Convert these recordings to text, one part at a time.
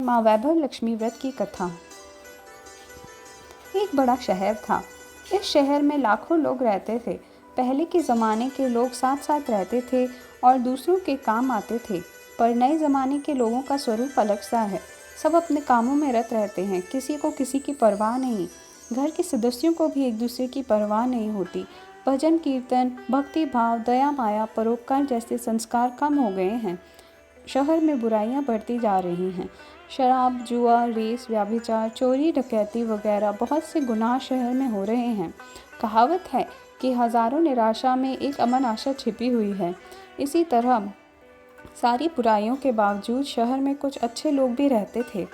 माँ वैभव लक्ष्मी व्रत की कथा। एक बड़ा शहर था। इस शहर में लाखों लोग रहते थे। पहले के ज़माने के लोग साथ साथ रहते थे और दूसरों के काम आते थे, पर नए ज़माने के लोगों का स्वरूप अलग सा है। सब अपने कामों में रत रहते हैं, किसी को किसी की परवाह नहीं। घर के सदस्यों को भी एक दूसरे की परवाह नहीं होती। भजन कीर्तन, भक्ति भाव, दया माया, परोपकार जैसे संस्कार कम हो गए हैं। शहर में बुराइयां बढ़ती जा रही हैं। शराब, जुआ, रेस, व्यभिचार, चोरी, डकैती वगैरह बहुत से गुनाह शहर में हो रहे हैं। कहावत है कि हजारों निराशा में एक अमन आशा छिपी हुई है। इसी तरह सारी बुराइयों के बावजूद शहर में कुछ अच्छे लोग भी रहते थे।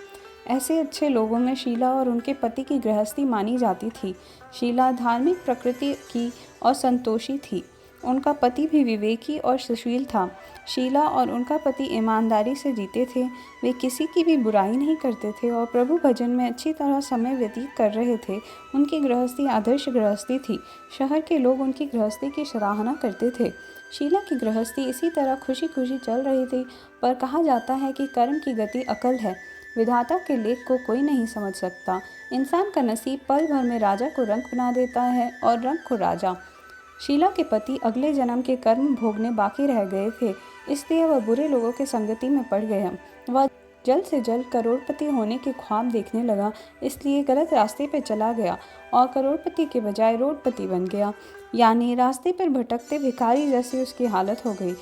ऐसे अच्छे लोगों में शीला और उनके पति की गृहस्थी मानी जाती थी। शीला धार्मिक प्रकृति की और संतोषी थी। उनका पति भी विवेकी और सुशील था। शीला और उनका पति ईमानदारी से जीते थे। वे किसी की भी बुराई नहीं करते थे और प्रभु भजन में अच्छी तरह समय व्यतीत कर रहे थे। उनकी गृहस्थी आदर्श गृहस्थी थी। शहर के लोग उनकी गृहस्थी की सराहना करते थे। शीला की गृहस्थी इसी तरह खुशी खुशी चल रही थी, पर कहा जाता है कि कर्म की गति अकल है। विधाता के लेख को कोई नहीं समझ सकता। इंसान का नसीब पल भर में राजा को रंक बना देता है और रंक को राजा। शीला के पति अगले जन्म के कर्म भोगने बाकी रह गए थे, इसलिए वह बुरे लोगों की संगति में पड़ गया। वह जल्द से जल्द करोड़पति होने के ख्वाब देखने लगा, इसलिए गलत रास्ते पर चला गया और करोड़पति के बजाय रोडपति बन गया, यानी रास्ते पर भटकते भिखारी जैसी उसकी हालत हो गई।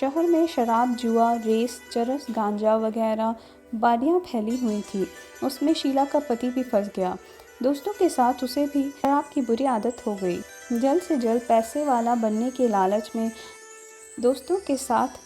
शहर में शराब, जुआ, रेस, चरस, गांजा वगैरह बारियां फैली हुई थी। उसमें शीला का पति भी फंस गया। दोस्तों के साथ उसे भी शराब की बुरी आदत हो गई। जल्द से जल्द पैसे वाला बनने के लालच में दोस्तों के साथ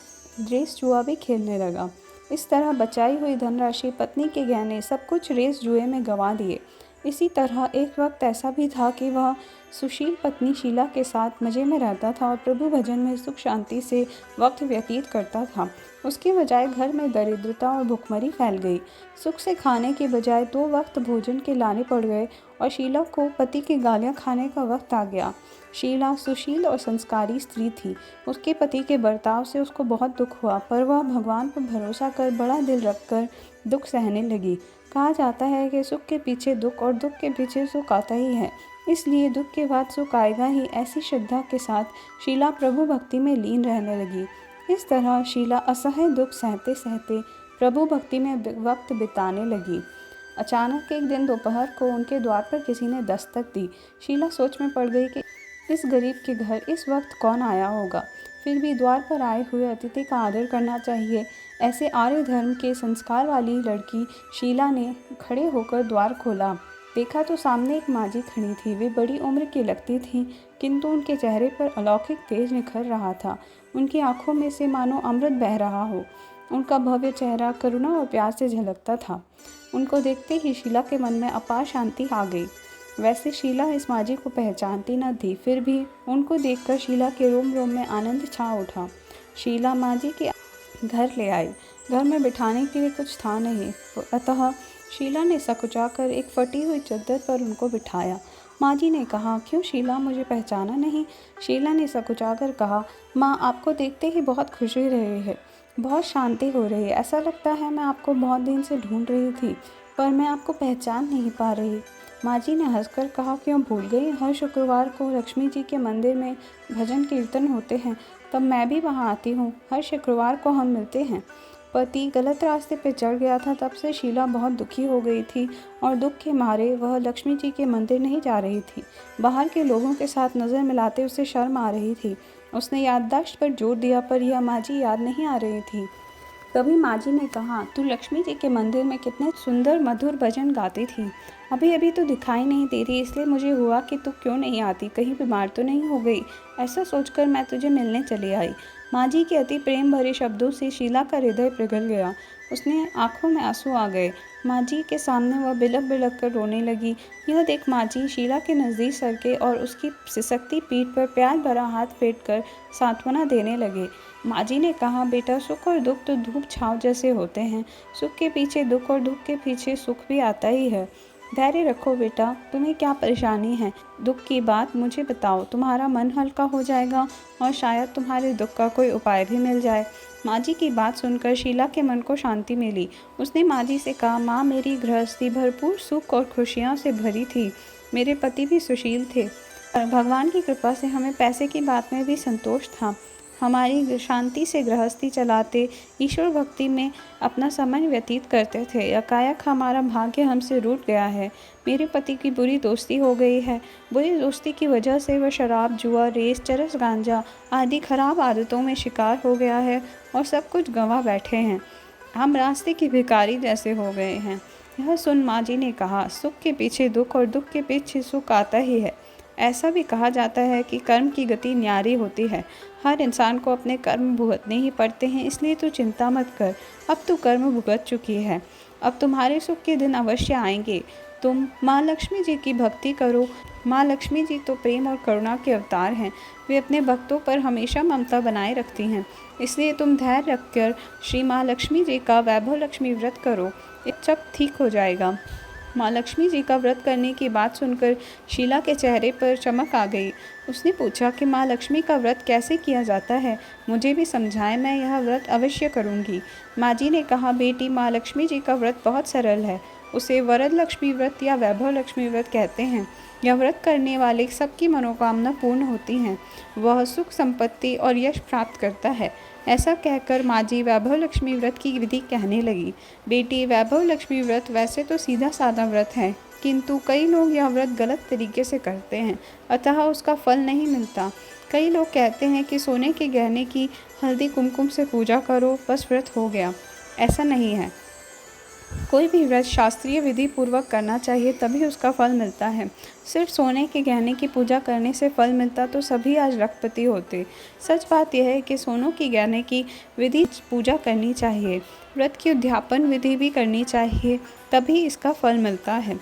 रेस जुआ भी खेलने लगा। इस तरह बचाई हुई धनराशि, पत्नी के गहने, सब कुछ रेस जुए में गंवा दिए। इसी तरह एक वक्त ऐसा भी था कि वह सुशील पत्नी शीला के साथ मज़े में रहता था और प्रभु भजन में सुख शांति से वक्त व्यतीत करता था। उसके बजाय घर में दरिद्रता और भुखमरी फैल गई। सुख से खाने के बजाय 2 वक्त भोजन के लाने पड़ गए और शीला को पति की गालियाँ खाने का वक्त आ गया। शीला सुशील और संस्कारी स्त्री थी। उसके पति के बर्ताव से उसको बहुत दुख हुआ, पर वह भगवान पर भरोसा कर बड़ा दिल रखकर दुख सहने लगी। कहा जाता है कि सुख के पीछे दुख और दुख के पीछे सुख आता ही है, इसलिए दुख के बाद सुख आएगा ही, ऐसी श्रद्धा के साथ शीला प्रभु भक्ति में लीन रहने लगी। इस तरह शीला असह्य दुख सहते सहते प्रभु भक्ति में वक्त बिताने लगी। अचानक एक दिन दोपहर को उनके द्वार पर किसी ने दस्तक दी। शीला सोच में पड़ गई कि इस गरीब के घर इस वक्त कौन आया होगा। फिर भी द्वार पर आए हुए अतिथि का आदर करना चाहिए। ऐसे आर्य धर्म के संस्कार वाली लड़की शीला ने खड़े होकर द्वार खोला। देखा तो सामने एक माँ जी खड़ी थी। वे बड़ी उम्र की लगती थी, किंतु उनके चेहरे पर अलौकिक तेज निखर रहा था। उनकी आंखों में से मानो अमृत बह रहा हो। उनका भव्य चेहरा करुणा और प्यार से झलकता था। उनको देखते ही शीला के मन में अपार शांति आ गई। वैसे शीला इस माँ जी को पहचानती न थी, फिर भी उनको देखकर शीला के रोम रोम में आनंद छा उठा। शीला माँ जी के घर ले आई। घर में बिठाने के लिए कुछ था नहीं, अतः शीला ने सकुचाकर एक फटी हुई चद्दर पर उनको बिठाया। माँ जी ने कहा, क्यों शीला, मुझे पहचाना नहीं? शीला ने सकुचाकर कहा, माँ, आपको देखते ही बहुत खुशी रही है, बहुत शांति हो रही है। ऐसा लगता है मैं आपको बहुत दिन से ढूंढ रही थी, पर मैं आपको पहचान नहीं पा रही। माँ जी ने हंसकर कहा, क्यों भूल गई? हर शुक्रवार को लक्ष्मी जी के मंदिर में भजन कीर्तन होते हैं, तब मैं भी वहाँ आती हूँ। हर शुक्रवार को हम मिलते हैं। पति गलत रास्ते पर चढ़ गया था, तब से शीला बहुत दुखी हो गई थी और दुख के मारे वह लक्ष्मी जी के मंदिर नहीं जा रही थी। बाहर के लोगों के साथ नज़र मिलाते उसे शर्म आ रही थी। उसने याददाश्त पर जोर दिया, पर यह माँ जी याद नहीं आ रही थी। तभी माँ जी ने कहा, तू लक्ष्मी जी के मंदिर में कितने सुंदर मधुर भजन गाती थी, अभी अभी तो दिखाई नहीं दे रही, इसलिए मुझे हुआ कि तू क्यों नहीं आती, कहीं बीमार तो नहीं हो गई। ऐसा सोचकर मैं तुझे मिलने चली आई। माँ जी के अति प्रेम भरे शब्दों से शीला का हृदय पिघल गया। उसने आंखों में आंसू आ गए। माँ जी के सामने वह बिलख बिलख कर रोने लगी। यह देख माँ जी शीला के नज़दीक सरके और उसकी सिसकती पीठ पर प्यार भरा हाथ फेर कर सांत्वना देने लगे। माँ जी ने कहा, बेटा, सुख और दुख तो धूप छाँव जैसे होते हैं। सुख के पीछे दुख और दुख के पीछे सुख भी आता ही है। धैर्य रखो बेटा, तुम्हें क्या परेशानी है? दुख की बात मुझे बताओ, तुम्हारा मन हल्का हो जाएगा और शायद तुम्हारे दुख का कोई उपाय भी मिल जाए। माँ जी की बात सुनकर शीला के मन को शांति मिली। उसने माँ जी से कहा, माँ, मेरी गृहस्थी भरपूर सुख और खुशियों से भरी थी। मेरे पति भी सुशील थे और भगवान की कृपा से हमें पैसे की बात में भी संतोष था। हमारी शांति से गृहस्थी चलाते, ईश्वर भक्ति में अपना समय व्यतीत करते थे। एकाएक हमारा भाग्य हमसे रूठ गया है। मेरे पति की बुरी दोस्ती हो गई है। बुरी दोस्ती की वजह से वह शराब, जुआ, रेस, चरस, गांजा आदि खराब आदतों में शिकार हो गया है और सब कुछ गंवा बैठे हैं। हम रास्ते की भिखारी जैसे हो गए हैं। यह सुन माँ जी ने कहा, सुख के पीछे दुख और दुख के पीछे सुख आता ही है। ऐसा भी कहा जाता है कि कर्म की गति न्यारी होती है। हर इंसान को अपने कर्म भुगतने ही पड़ते हैं, इसलिए तू चिंता मत कर। अब तू कर्म भुगत चुकी है। अब तुम्हारे सुख के दिन अवश्य आएंगे। तुम माँ लक्ष्मी जी की भक्ति करो। माँ लक्ष्मी जी तो प्रेम और करुणा के अवतार हैं। वे अपने भक्तों पर हमेशा ममता बनाए रखती हैं। इसलिए तुम धैर्य रखकर श्री माँ लक्ष्मी जी का वैभव लक्ष्मी व्रत करो, सब ठीक हो जाएगा। माँ लक्ष्मी जी का व्रत करने की बात सुनकर शीला के चेहरे पर चमक आ गई। उसने पूछा कि माँ लक्ष्मी का व्रत कैसे किया जाता है, मुझे भी समझाएं, मैं यह व्रत अवश्य करूँगी। माँ जी ने कहा, बेटी, माँ लक्ष्मी जी का व्रत बहुत सरल है। उसे वरद लक्ष्मी व्रत या वैभव लक्ष्मी व्रत कहते हैं। यह व्रत करने वाले सबकी मनोकामना पूर्ण होती हैं। वह सुख, संपत्ति और यश प्राप्त करता है। ऐसा कहकर माँ जी वैभव लक्ष्मी व्रत की विधि कहने लगी। बेटी, वैभव लक्ष्मी व्रत वैसे तो सीधा साधा व्रत है, किंतु कई लोग यह व्रत गलत तरीके से करते हैं, अतः उसका फल नहीं मिलता। कई लोग कहते हैं कि सोने के गहने की हल्दी कुमकुम से पूजा करो, बस व्रत हो गया। ऐसा नहीं है। कोई भी व्रत शास्त्रीय विधि पूर्वक करना चाहिए, तभी उसका फल मिलता है। सिर्फ सोने के गहने की पूजा करने से फल मिलता तो सभी आज लखपति होते। सच बात यह है कि सोनों की गहने की विधि पूजा करनी चाहिए। व्रत की उद्यापन विधि भी करनी चाहिए, तभी इसका फल मिलता है।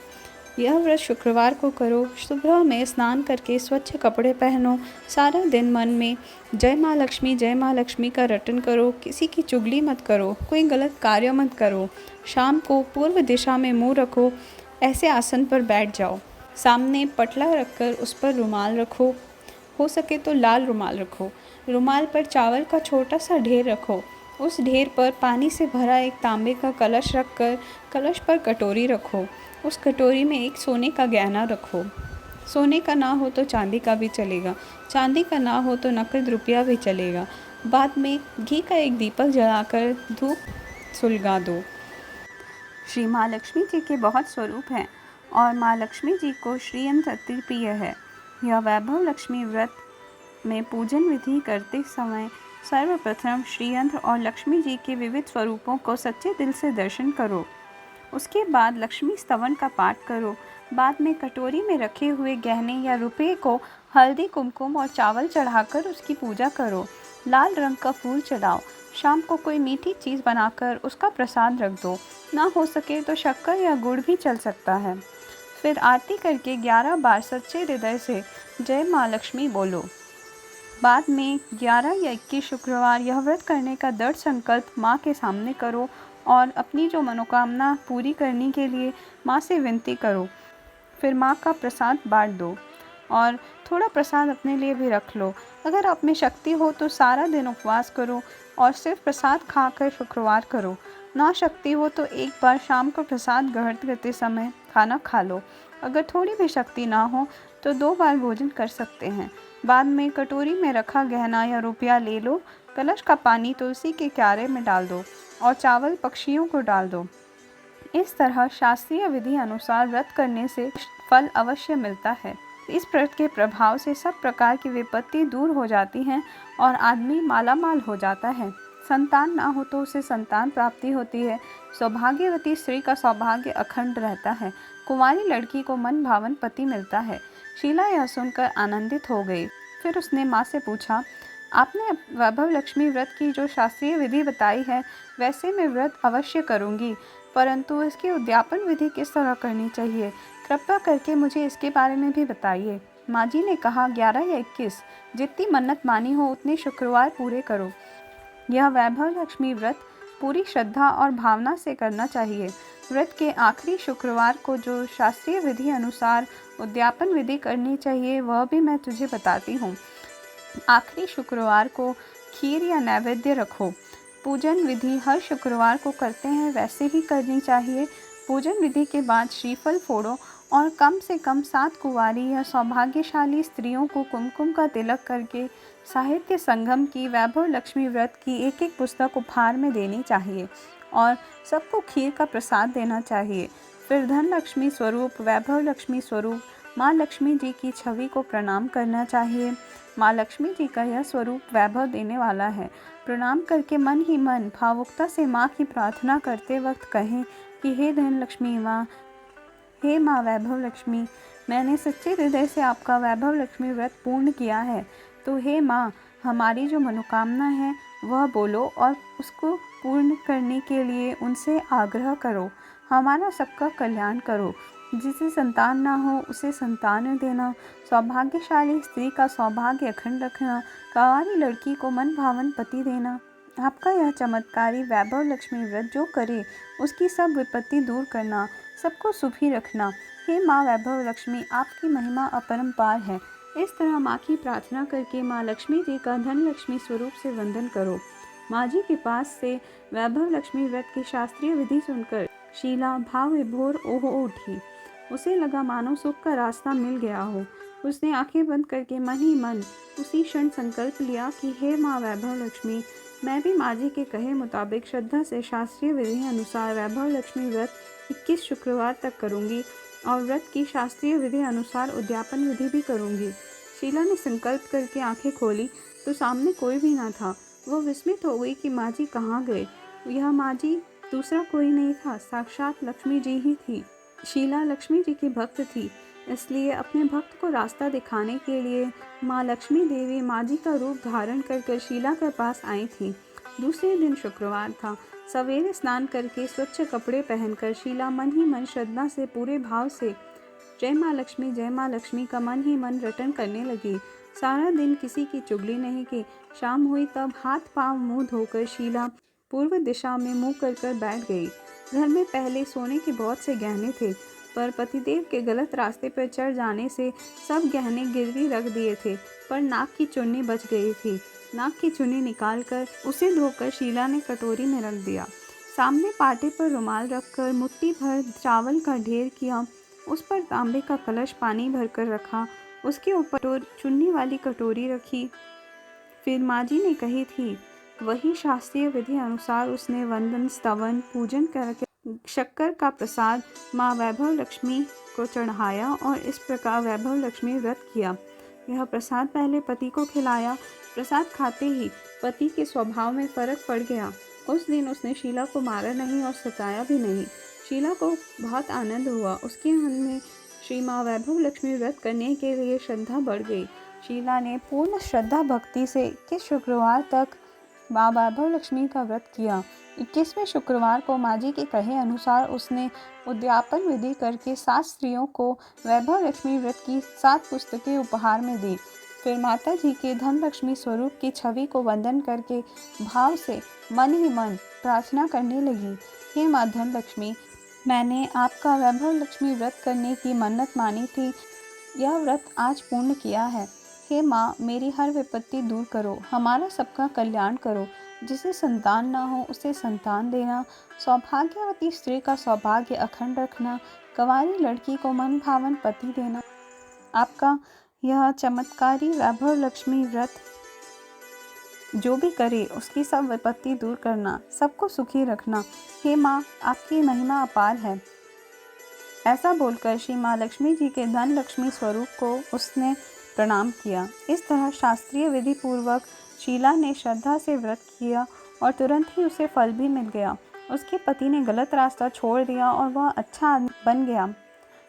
यह व्रत शुक्रवार को करो। सुबह में स्नान करके स्वच्छ कपड़े पहनो। सारा दिन मन में जय माँ लक्ष्मी का रटन करो। किसी की चुगली मत करो, कोई गलत कार्य मत करो। शाम को पूर्व दिशा में मुंह रखो, ऐसे आसन पर बैठ जाओ। सामने पटला रखकर उस पर रुमाल रखो, हो सके तो लाल रुमाल रखो। रुमाल पर चावल का छोटा सा ढेर रखो। उस ढेर पर पानी से भरा एक तांबे का कलश रखकर कलश पर कटोरी रखो। उस कटोरी में एक सोने का गहना रखो। सोने का ना हो तो चांदी का भी चलेगा, चांदी का ना हो तो नकद रुपया भी चलेगा। बाद में घी का एक दीपक जलाकर धूप सुलगा दो। श्री माँ लक्ष्मी जी के बहुत स्वरूप हैं और माँ लक्ष्मी जी को श्रीयंत्र अति प्रिय है। यह वैभव लक्ष्मी व्रत में पूजन विधि करते समय सर्वप्रथम श्रीयंत्र और लक्ष्मी जी के विविध स्वरूपों को सच्चे दिल से दर्शन करो। उसके बाद लक्ष्मी स्तवन का पाठ करो। बाद में कटोरी में रखे हुए गहने या रुपये को हल्दी, कुमकुम और चावल चढ़ाकर उसकी पूजा करो। लाल रंग का फूल चढ़ाओ। शाम को कोई मीठी चीज़ बनाकर उसका प्रसाद रख दो। ना हो सके तो शक्कर या गुड़ भी चल सकता है। फिर आरती करके 11 बार सच्चे हृदय से जय माँ लक्ष्मी बोलो। बाद में 11 या 21 शुक्रवार यह व्रत करने का दृढ़ संकल्प माँ के सामने करो और अपनी जो मनोकामना पूरी करने के लिए माँ से विनती करो। फिर माँ का प्रसाद बांट दो और थोड़ा प्रसाद अपने लिए भी रख लो। अगर आप में शक्ति हो तो सारा दिन उपवास करो और सिर्फ प्रसाद खाकर शुक्रवार करो। ना शक्ति हो तो एक बार शाम को प्रसाद ग्रहण करते समय खाना खा लो। अगर थोड़ी भी शक्ति ना हो तो 2 बार भोजन कर सकते हैं। बाद में कटोरी में रखा गहना या रुपया ले लो। कलश का पानी तुलसी के क्यारे में डाल दो और चावल पक्षियों को डाल दो। इस तरह शास्त्रीय विधि अनुसार व्रत करने से फल अवश्य मिलता है। इस व्रत के प्रभाव से सब प्रकार की विपत्ति दूर हो जाती हैं और आदमी मालामाल हो जाता है। संतान ना हो तो उसे संतान प्राप्ति होती है। सौभाग्यवती स्त्री का सौभाग्य अखंड रहता है। कुंवारी लड़की को मन भावन पति मिलता है। शीला यह सुनकर आनंदित हो गई। फिर उसने माँ से पूछा, आपने वैभव लक्ष्मी व्रत की जो शास्त्रीय विधि बताई है, वैसे मैं व्रत अवश्य करूँगी, परंतु इसकी उद्यापन विधि किस तरह करनी चाहिए? कृपया करके मुझे इसके बारे में भी बताइए। माँ जी ने कहा, 11 या 21 जितनी मन्नत मानी हो उतने शुक्रवार पूरे करो। यह वैभव लक्ष्मी व्रत पूरी श्रद्धा और भावना से करना चाहिए। व्रत के आखिरी शुक्रवार को जो शास्त्रीय विधि अनुसार उद्यापन विधि करनी चाहिए वह भी मैं तुझे बताती हूँ। आखिरी शुक्रवार को खीर या नैवेद्य रखो। पूजन विधि हर शुक्रवार को करते हैं वैसे ही करनी चाहिए। पूजन विधि के बाद श्रीफल फोड़ो और कम से कम 7 कुंवारी या सौभाग्यशाली स्त्रियों को कुमकुम का तिलक करके साहित्य संगम की वैभव लक्ष्मी व्रत की एक एक पुस्तक उपहार में देनी चाहिए और सबको खीर का प्रसाद देना चाहिए। फिर धन लक्ष्मी स्वरूप, वैभव लक्ष्मी स्वरूप माँ लक्ष्मी जी की छवि को प्रणाम करना चाहिए। माँ लक्ष्मी जी का यह स्वरूप वैभव देने वाला है। प्रणाम करके मन ही मन भावुकता से माँ की प्रार्थना करते वक्त कहें कि हे धन लक्ष्मी माँ, हे माँ वैभव लक्ष्मी, मैंने सच्चे हृदय से आपका वैभव लक्ष्मी व्रत पूर्ण किया है, तो हे माँ, हमारी जो मनोकामना है वह बोलो और उसको पूर्ण करने के लिए उनसे आग्रह करो। हमारा सबका कल्याण करो। जिसे संतान ना हो उसे संतान देना, सौभाग्यशाली स्त्री का सौभाग्य अखंड रखना, कंवारी लड़की को मन भावन पति देना। आपका यह चमत्कारी वैभव लक्ष्मी व्रत जो करे उसकी सब विपत्ति दूर करना, सबको सुखी रखना। हे माँ वैभव लक्ष्मी, आपकी महिमा अपरंपार है। इस तरह माँ की प्रार्थना करके माँ लक्ष्मी जी का धन लक्ष्मी स्वरूप से वंदन करो। माँ जी के पास से वैभव लक्ष्मी व्रत की शास्त्रीय विधि सुनकर शीला भाव विभोर ओहो उठी। उसे लगा मानो सुख का रास्ता मिल गया हो। उसने आंखें बंद करके मन ही मन उसी क्षण संकल्प लिया कि हे माँ वैभव लक्ष्मी, मैं भी माँ जी के कहे मुताबिक श्रद्धा से शास्त्रीय विधि अनुसार वैभव लक्ष्मी व्रत 21 शुक्रवार तक करूँगी और व्रत की शास्त्रीय विधि अनुसार उद्यापन विधि भी करूँगी। शीला ने संकल्प करके आंखें खोली तो सामने कोई भी ना था। वो विस्मित हो गई कि माँ जी कहाँ गए। यह माँ जी दूसरा कोई नहीं था, साक्षात लक्ष्मी जी ही थी। शीला लक्ष्मी जी की भक्त थी, इसलिए अपने भक्त को रास्ता दिखाने के लिए माँ लक्ष्मी देवी माँ जी का रूप धारण कर शीला के पास आई थी। दूसरे दिन शुक्रवार था। सवेरे स्नान करके स्वच्छ कपड़े पहनकर शीला मन ही मन श्रद्धा से पूरे भाव से जय माँ लक्ष्मी का मन ही मन रटन करने लगी। सारा दिन किसी की चुगली नहीं की। शाम हुई तब हाथ पांव मुंह धोकर शीला पूर्व दिशा में मुंह कर बैठ गई। घर में पहले सोने के बहुत से गहने थे, पर पतिदेव के गलत रास्ते पर चढ़ जाने से सब गहने गिरवी रख दिए थे, पर नाक की चुन्नी बच गई थी। नाक की चुन्नी निकालकर उसे धोकर शीला ने कटोरी में रख दिया। सामने पाटे पर रुमाल रखकर मुट्ठी भर चावल का ढेर किया। उस पर तांबे का कलश पानी भरकर रखा। उसके ऊपर चुन्नी वाली कटोरी रखी। फिर माँ जी ने कही थी वही शास्त्रीय विधि अनुसार उसने वंदन स्तवन पूजन करके शक्कर का प्रसाद माँ वैभव लक्ष्मी को चढ़ाया और इस प्रकार वैभव लक्ष्मी व्रत किया। यह प्रसाद पहले पति को खिलाया। प्रसाद खाते ही पति के स्वभाव में फर्क पड़ गया। उस दिन उसने शीला को मारा नहीं और सताया भी नहीं। शीला को बहुत आनंद हुआ। उसके मन में श्री माँ वैभव लक्ष्मी व्रत करने के लिए श्रद्धा बढ़ गई। शीला ने पूर्ण श्रद्धा भक्ति से 21 शुक्रवार तक माँ वैभव लक्ष्मी का व्रत किया। 21वें शुक्रवार को माँ जी के कहे अनुसार उसने उद्यापन विधि करके 7 स्त्रियों को वैभव लक्ष्मी व्रत की 7 पुस्तकें उपहार में दी। फिर माता जी के धन लक्ष्मी स्वरूप की छवि को वंदन करके भाव से मन ही मन प्रार्थना करने लगी। हे माँ धन लक्ष्मी, मैंने आपका वैभव लक्ष्मी व्रत करने की मन्नत मानी थी। यह व्रत आज पूर्ण किया है। हे माँ, मेरी हर विपत्ति दूर करो, हमारा सबका कल्याण करो। जिसे संतान ना हो उसे संतान देना, सौभाग्यवती स्त्री का सौभाग्य अखंड रखना, कंवारी लड़की को मन भावन पति देना। आपका यह चमत्कारी वैभव लक्ष्मी व्रत जो भी करे उसकी सब विपत्ति दूर करना, सबको सुखी रखना। हे माँ, आपकी महिमा अपार है। ऐसा बोलकर श्री माँ लक्ष्मी जी के धन लक्ष्मी स्वरूप को उसने प्रणाम किया। इस तरह शास्त्रीय विधि पूर्वक शीला ने श्रद्धा से व्रत किया और तुरंत ही उसे फल भी मिल गया। उसके पति ने गलत रास्ता छोड़ दिया और वह अच्छा आदमी बन गया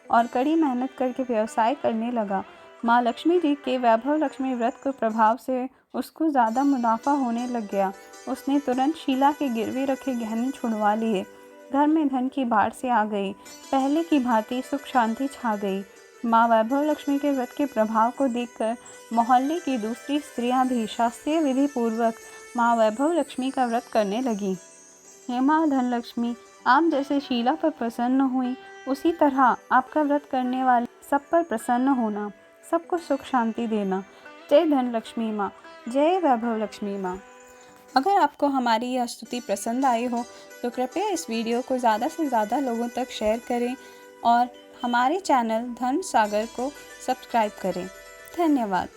और कड़ी मेहनत करके व्यवसाय करने लगा। माँ लक्ष्मी जी के वैभव लक्ष्मी व्रत के प्रभाव से उसको ज़्यादा मुनाफा होने लग गया। उसने तुरंत शीला के गिरवी रखे गहने छुड़वा लिए। घर में धन की बाढ़ से आ गई। पहले की भांति सुख शांति छा गई। माँ वैभव लक्ष्मी के व्रत के प्रभाव को देखकर मोहल्ले की दूसरी स्त्रियां भी शास्त्रीय विधि पूर्वक माँ वैभव लक्ष्मी का व्रत करने लगी। हे माँ धन लक्ष्मी, आप जैसे शीला पर प्रसन्न हुई उसी तरह आपका व्रत करने वाले सब पर प्रसन्न होना, सबको सुख शांति देना। जय धन लक्ष्मी माँ, जय वैभव लक्ष्मी माँ। अगर आपको हमारी यह स्तुति पसंद आई हो तो कृपया इस वीडियो को ज़्यादा से ज़्यादा लोगों तक शेयर करें और हमारे चैनल धर्म सागर को सब्सक्राइब करें। धन्यवाद।